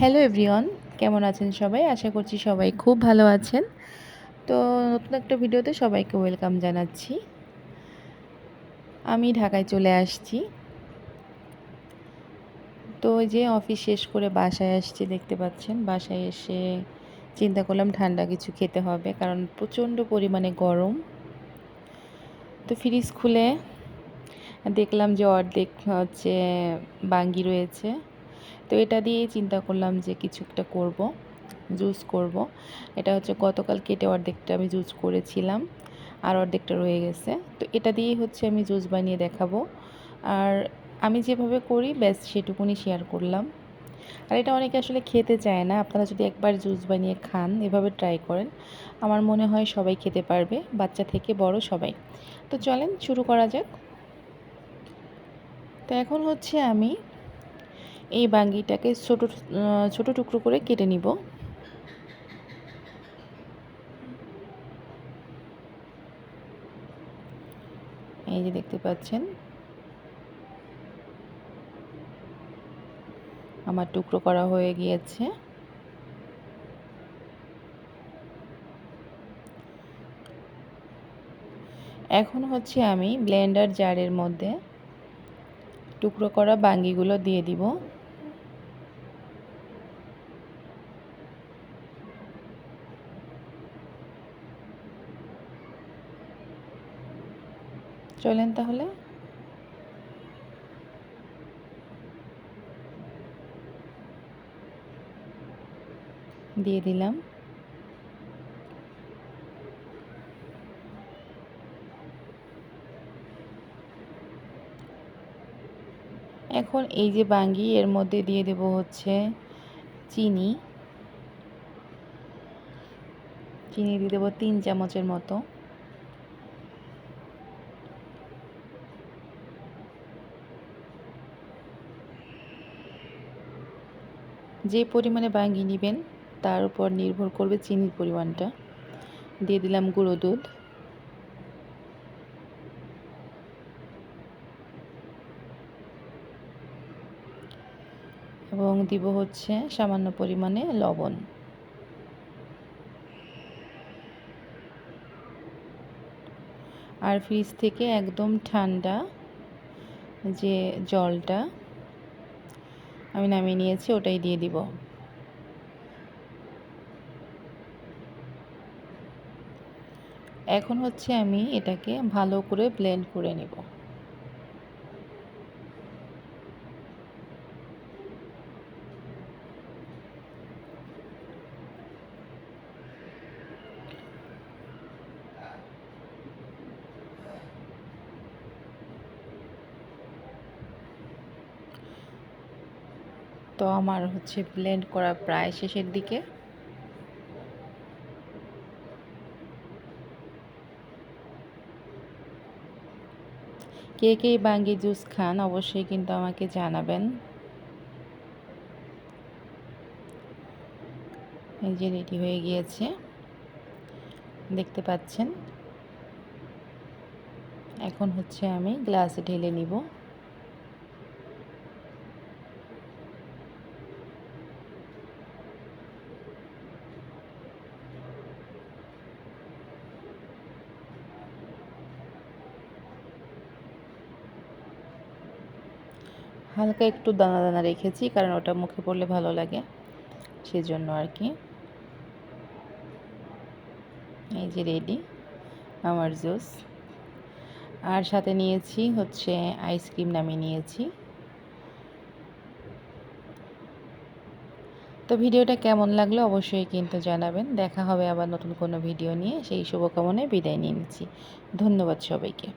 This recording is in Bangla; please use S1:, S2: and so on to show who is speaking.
S1: হ্যালো এভরিওয়ান, কেমন আছেন সবাই? আশা করছি সবাই খুব ভালো আছেন। তো নতুন একটা ভিডিওতে সবাইকে ওয়েলকাম জানাচ্ছি। আমি ঢাকায় চলে আসছি। তো ওই যে অফিস শেষ করে বাসায় আসছি, দেখতে পাচ্ছেন। বাসায় এসে চিন্তা করলাম ঠান্ডা কিছু খেতে হবে, কারণ প্রচণ্ড পরিমাণে গরম। তো ফ্রিজ খুলে দেখলাম যে অর্ধেক হচ্ছে বাঙ্গি রয়েছে। তো এটা দিয়েই চিন্তা করলাম যে কিছু একটা করব, জুস করব। এটা হচ্ছে গতকাল কেটে অর্ধেকটা আমি জুস করেছিলাম, আর অর্ধেকটা রয়ে গেছে। তো এটা দিয়েই হচ্ছে আমি জুস বানিয়ে দেখাবো। আর আমি যেভাবে করি ব্যাস সেটুকুনি শেয়ার করলাম। আর এটা অনেকে আসলে খেতে চায় না। আপনারা যদি একবার জুস বানিয়ে খান, এভাবে ট্রাই করেন, আমার মনে হয় সবাই খেতে পারবে, বাচ্চা থেকে বড় সবাই। তো চলেন শুরু করা যাক। তো এখন হচ্ছে আমি এই বাঙ্গিটাকে ছোট ছোট টুকরো করে কেটে নিব। এই যে দেখতে পাচ্ছেন আমার টুকরো করা হয়ে গিয়েছে। এখন হচ্ছে আমি ব্লেন্ডার জারের মধ্যে টুকরো করা বাঙ্গিগুলো দিয়ে দিব। চলেন তাহলে। দিয়ে দিলাম। এখন এই যে বাঙ্গি, এর মধ্যে দিয়ে দেব হচ্ছে চিনি। চিনি দিয়ে দেবো 3 চামচের মতো। যে পরিমাণে বাঙ্গি নেবেন তার উপর নির্ভর করবে চিনির পরিমাণটা। দিয়ে দিলাম গুঁড়ো দুধ। এবং দিব হচ্ছে সামান্য পরিমাণে লবণ। আর ফ্রিজ থেকে একদম ঠান্ডা যে জলটা আমি নামিয়ে নিয়েছি, ওটাই দিয়ে দিব। এখন হচ্ছে আমি এটাকে ভালো করে ব্লেন্ড করে নেব। তো আমার হচ্ছে ব্লেন্ড করা প্রায় শেষের দিকে। কে কে বাঙ্গি জুস খান অবশ্যই কিন্তু আমাকে জানাবেন। এই যে রেডি হয়ে গিয়েছে, দেখতে পাচ্ছেন। এখন হচ্ছে আমি গ্লাসে ঢেলে নিব। হালকা একটু দানা দানা রেখেছি, কারণ ওটা মুখে পড়লে ভালো লাগে, সেজন্য আর কি। এই যে রেডি আমার জুস। আর সাথে নিয়েছি হচ্ছে আইসক্রিম, নামিয়ে নিয়েছি। তো ভিডিওটা কেমন লাগলো অবশ্যই কিন্তু জানাবেন। দেখা হবে আবার নতুন কোনো ভিডিও নিয়ে। সেই শুভকামনায় বিদায় নিয়ে নিচ্ছি। ধন্যবাদ সবাইকে।